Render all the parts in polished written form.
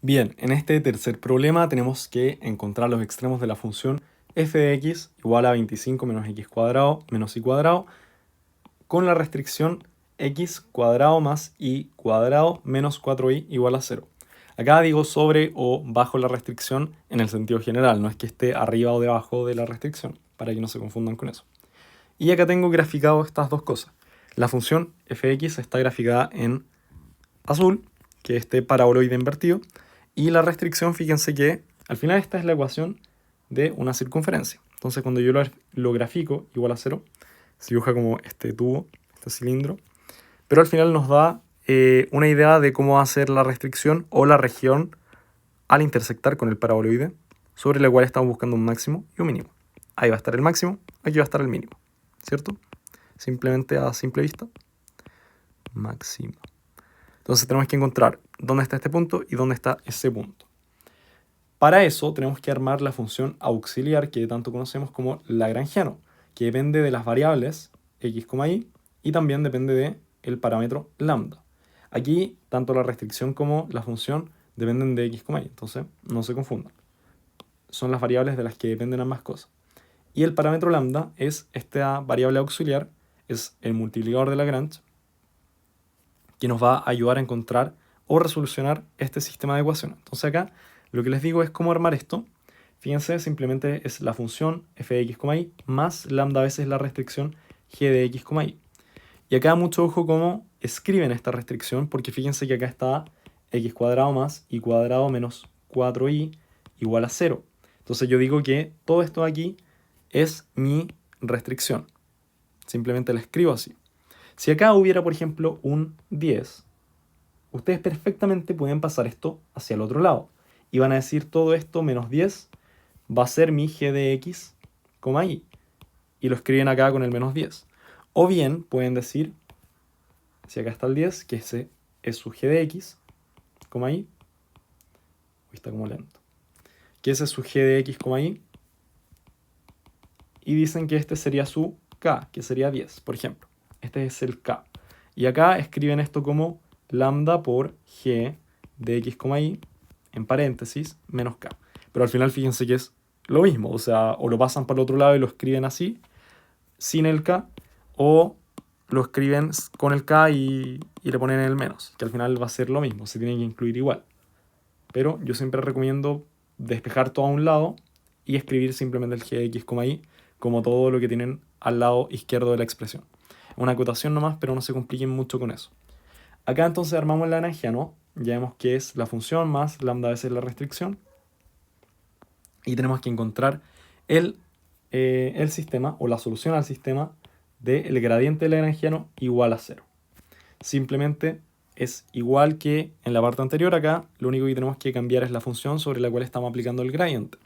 Bien, en este tercer problema tenemos que encontrar los extremos de la función f de x igual a 25 menos x cuadrado menos y cuadrado con la restricción x cuadrado más y cuadrado menos 4y igual a 0. Acá digo sobre o bajo la restricción en el sentido general, no es que esté arriba o debajo de la restricción, para que no se confundan con eso. Y acá tengo graficado estas dos cosas. La función f de x está graficada en azul, que es este paraboloide invertido, y la restricción, fíjense que al final esta es la ecuación de una circunferencia. Entonces cuando yo lo grafico igual a 0, se dibuja como este tubo, este cilindro, pero al final nos da una idea de cómo va a ser la restricción o la región al intersectar con el paraboloide, sobre la cual estamos buscando un máximo y un mínimo. Ahí va a estar el máximo, aquí va a estar el mínimo, ¿cierto? Simplemente a simple vista, máximo. Entonces tenemos que encontrar dónde está este punto y dónde está ese punto. Para eso tenemos que armar la función auxiliar que tanto conocemos como lagrangiano, que depende de las variables x, y también depende del parámetro lambda. Aquí tanto la restricción como la función dependen de x, entonces no se confundan. Son las variables de las que dependen ambas cosas. Y el parámetro lambda es esta variable auxiliar, es el multiplicador de Lagrange, que nos va a ayudar a encontrar o resolucionar este sistema de ecuaciones. Entonces acá lo que les digo es cómo armar esto. Fíjense, simplemente es la función f de x, y más lambda veces la restricción g de x, y. Y acá mucho ojo cómo escriben esta restricción, porque fíjense que acá está x cuadrado más y cuadrado menos 4y igual a 0. Entonces yo digo que todo esto de aquí es mi restricción. Simplemente la escribo así. Si acá hubiera, por ejemplo, un 10, ustedes perfectamente pueden pasar esto hacia el otro lado. Y van a decir todo esto menos 10 va a ser mi g de x, y. Y lo escriben acá con el menos 10. O bien pueden decir, si acá está el 10, que ese es su g de x, y. Uy, está como lento. Que ese es su g de x, y. Y dicen que este sería su k, que sería 10, por ejemplo. Este es el k. Y acá escriben esto como lambda por g de x, y, en paréntesis, menos k. Pero al final fíjense que es lo mismo. O sea, o lo pasan para el otro lado y lo escriben así, sin el k, o lo escriben con el k y le ponen el menos, que al final va a ser lo mismo, se tiene que incluir igual. Pero yo siempre recomiendo despejar todo a un lado y escribir simplemente el g de x, y, como todo lo que tienen al lado izquierdo de la expresión. Una acotación nomás, pero no se compliquen mucho con eso. Acá entonces armamos el lagrangiano, ya vemos que es la función más lambda veces la restricción, y tenemos que encontrar el sistema o la solución al sistema del gradiente lagrangiano igual a 0. Simplemente es igual que en la parte anterior. Acá lo único que tenemos que cambiar es la función sobre la cual estamos aplicando el gradiente.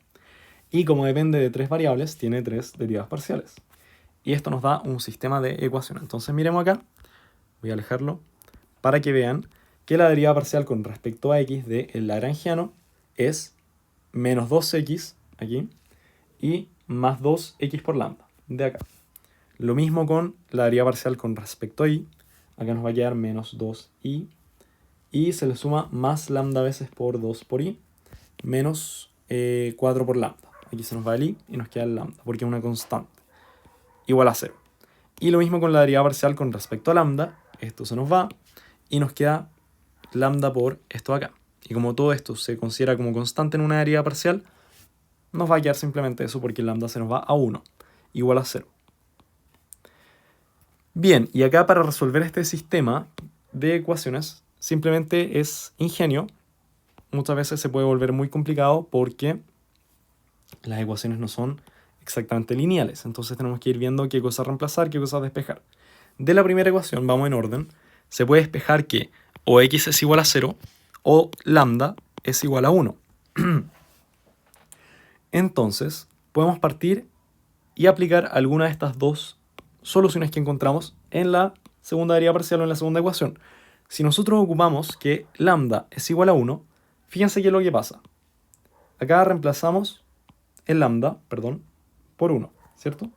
Y como depende de tres variables, tiene tres derivadas parciales. Y esto nos da un sistema de ecuaciones. Entonces miremos acá, voy a alejarlo, para que vean que la derivada parcial con respecto a x del lagrangiano es menos 2x aquí y más 2x por lambda de acá. Lo mismo con la derivada parcial con respecto a y. Acá nos va a quedar menos 2y y se le suma más lambda veces por 2 por y menos 4 por lambda. Aquí se nos va el y nos queda el lambda porque es una constante igual a 0. Y lo mismo con la derivada parcial con respecto a lambda. Esto se nos va y nos queda lambda por esto de acá. Y como todo esto se considera como constante en una derivada parcial, nos va a quedar simplemente eso porque el lambda se nos va a 1, igual a 0. Bien, y acá para resolver este sistema de ecuaciones, simplemente es ingenio. Muchas veces se puede volver muy complicado porque las ecuaciones no son exactamente lineales. Entonces tenemos que ir viendo qué cosas reemplazar, qué cosas despejar. De la primera ecuación, vamos en orden, se puede despejar que o x es igual a 0 o lambda es igual a 1. Entonces, podemos partir y aplicar alguna de estas dos soluciones que encontramos en la segunda derivada parcial o en la segunda ecuación. Si nosotros ocupamos que lambda es igual a 1, fíjense qué es lo que pasa. Acá reemplazamos el lambda, por 1, ¿cierto?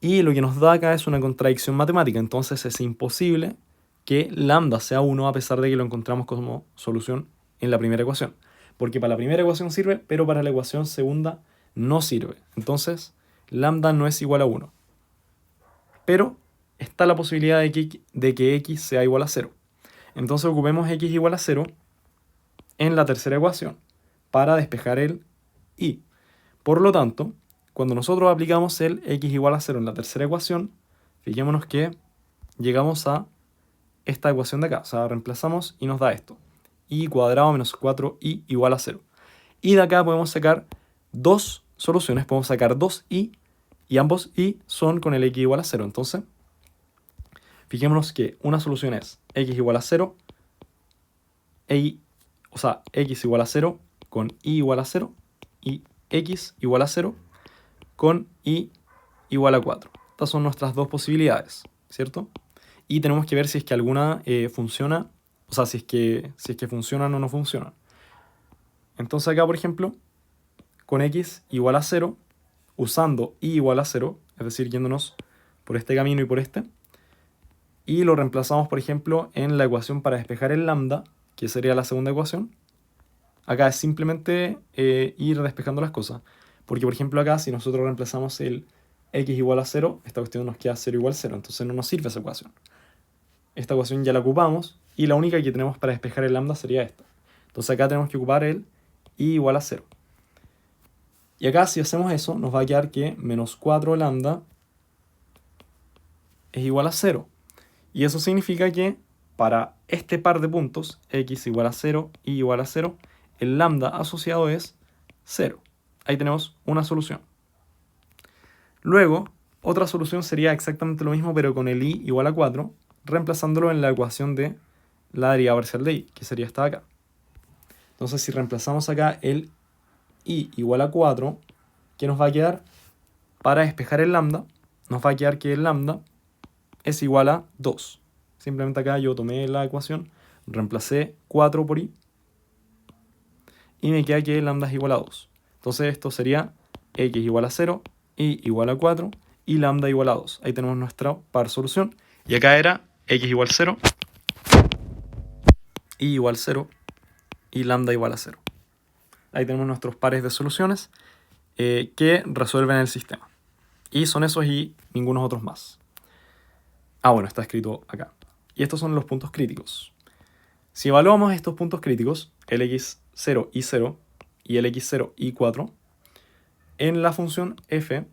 Y lo que nos da acá es una contradicción matemática, entonces es imposible que lambda sea 1 a pesar de que lo encontramos como solución en la primera ecuación. Porque para la primera ecuación sirve, pero para la ecuación segunda no sirve. Entonces, lambda no es igual a 1. Pero está la posibilidad de que x sea igual a 0. Entonces ocupemos x igual a 0 en la tercera ecuación para despejar el y. Por lo tanto, cuando nosotros aplicamos el x igual a 0 en la tercera ecuación, fijémonos que llegamos a esta ecuación de acá. O sea, reemplazamos y nos da esto. Y cuadrado menos 4y igual a 0. Y de acá podemos sacar dos soluciones. Podemos sacar 2y y ambos y son con el x igual a 0. Entonces, fijémonos que una solución es x igual a 0, o sea, x igual a 0 con y igual a 0 y x igual a 0 con y igual a 4. Estas son nuestras dos posibilidades, ¿cierto? Y tenemos que ver si es que alguna funciona, o sea, si es que funcionan o no funcionan. Entonces acá, por ejemplo, con x igual a 0, usando y igual a 0, es decir, yéndonos por este camino y por este, y lo reemplazamos, por ejemplo, en la ecuación para despejar el lambda, que sería la segunda ecuación. Acá es simplemente ir despejando las cosas. Porque, por ejemplo, acá si nosotros reemplazamos el x igual a 0, esta cuestión nos queda 0 igual a 0, entonces no nos sirve esa ecuación. Esta ecuación ya la ocupamos y la única que tenemos para despejar el lambda sería esta. Entonces acá tenemos que ocupar el y igual a 0. Y acá si hacemos eso, nos va a quedar que menos 4 lambda es igual a 0. Y eso significa que para este par de puntos, x igual a 0, y igual a 0, el lambda asociado es 0. Ahí tenemos una solución. Luego, otra solución sería exactamente lo mismo, pero con el y igual a 4, reemplazándolo en la ecuación de la derivada parcial de y, que sería esta de acá. Entonces, si reemplazamos acá el y igual a 4, ¿qué nos va a quedar? Para despejar el lambda, nos va a quedar que el lambda es igual a 2. Simplemente acá yo tomé la ecuación, reemplacé 4 por y, y me queda que lambda es igual a 2. Entonces esto sería x igual a 0, y igual a 4, y lambda igual a 2. Ahí tenemos nuestra par solución. Y acá era x igual a 0, y igual a 0, y lambda igual a 0. Ahí tenemos nuestros pares de soluciones que resuelven el sistema. Y son esos y ningunos otros más. Ah, bueno, está escrito acá. Y estos son los puntos críticos. Si evaluamos estos puntos críticos, el x0 y 0 y el x0 y 4, en la función f,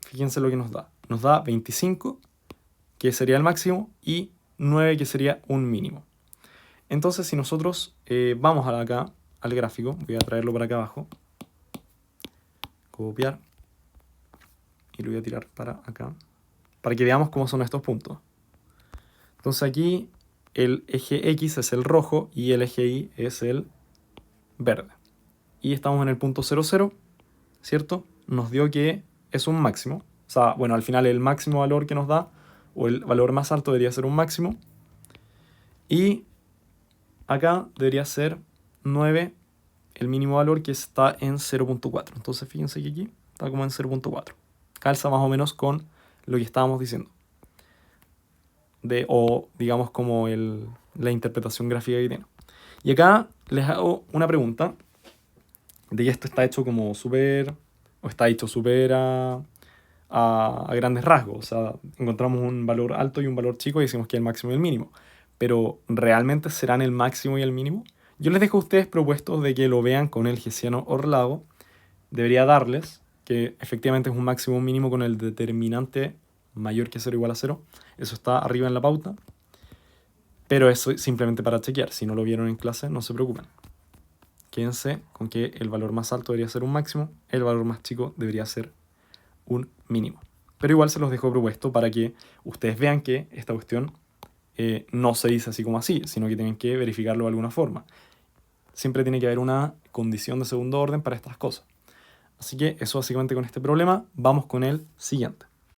fíjense lo que nos da. Nos da 25, que sería el máximo, y 9, que sería un mínimo. Entonces, si nosotros vamos acá al gráfico, voy a traerlo para acá abajo, copiar, y lo voy a tirar para acá, para que veamos cómo son estos puntos. Entonces aquí el eje X es el rojo y el eje Y es el verde. Y estamos en el punto 0, 0, ¿cierto? Nos dio que es un máximo. O sea, bueno, al final el máximo valor que nos da, o el valor más alto debería ser un máximo. Y acá debería ser 9, el mínimo valor, que está en 0.4. Entonces fíjense que aquí está como en 0.4. Calza más o menos con lo que estábamos diciendo. O digamos como la interpretación gráfica que tiene. Y acá les hago una pregunta, de que esto está hecho como súper, o está hecho súper a grandes rasgos. O sea, encontramos un valor alto y un valor chico y decimos que es el máximo y el mínimo. Pero, ¿realmente serán el máximo y el mínimo? Yo les dejo a ustedes propuestos de que lo vean con el hessiano Orlado. Debería darles que efectivamente es un máximo o un mínimo con el determinante mayor que 0 igual a 0. Eso está arriba en la pauta. Pero eso es simplemente para chequear. Si no lo vieron en clase, no se preocupen. Quédense con que el valor más alto debería ser un máximo, el valor más chico debería ser un mínimo. Pero igual se los dejo propuesto para que ustedes vean que esta cuestión no se dice así como así, sino que tienen que verificarlo de alguna forma. Siempre tiene que haber una condición de segundo orden para estas cosas. Así que eso básicamente con este problema. Vamos con el siguiente.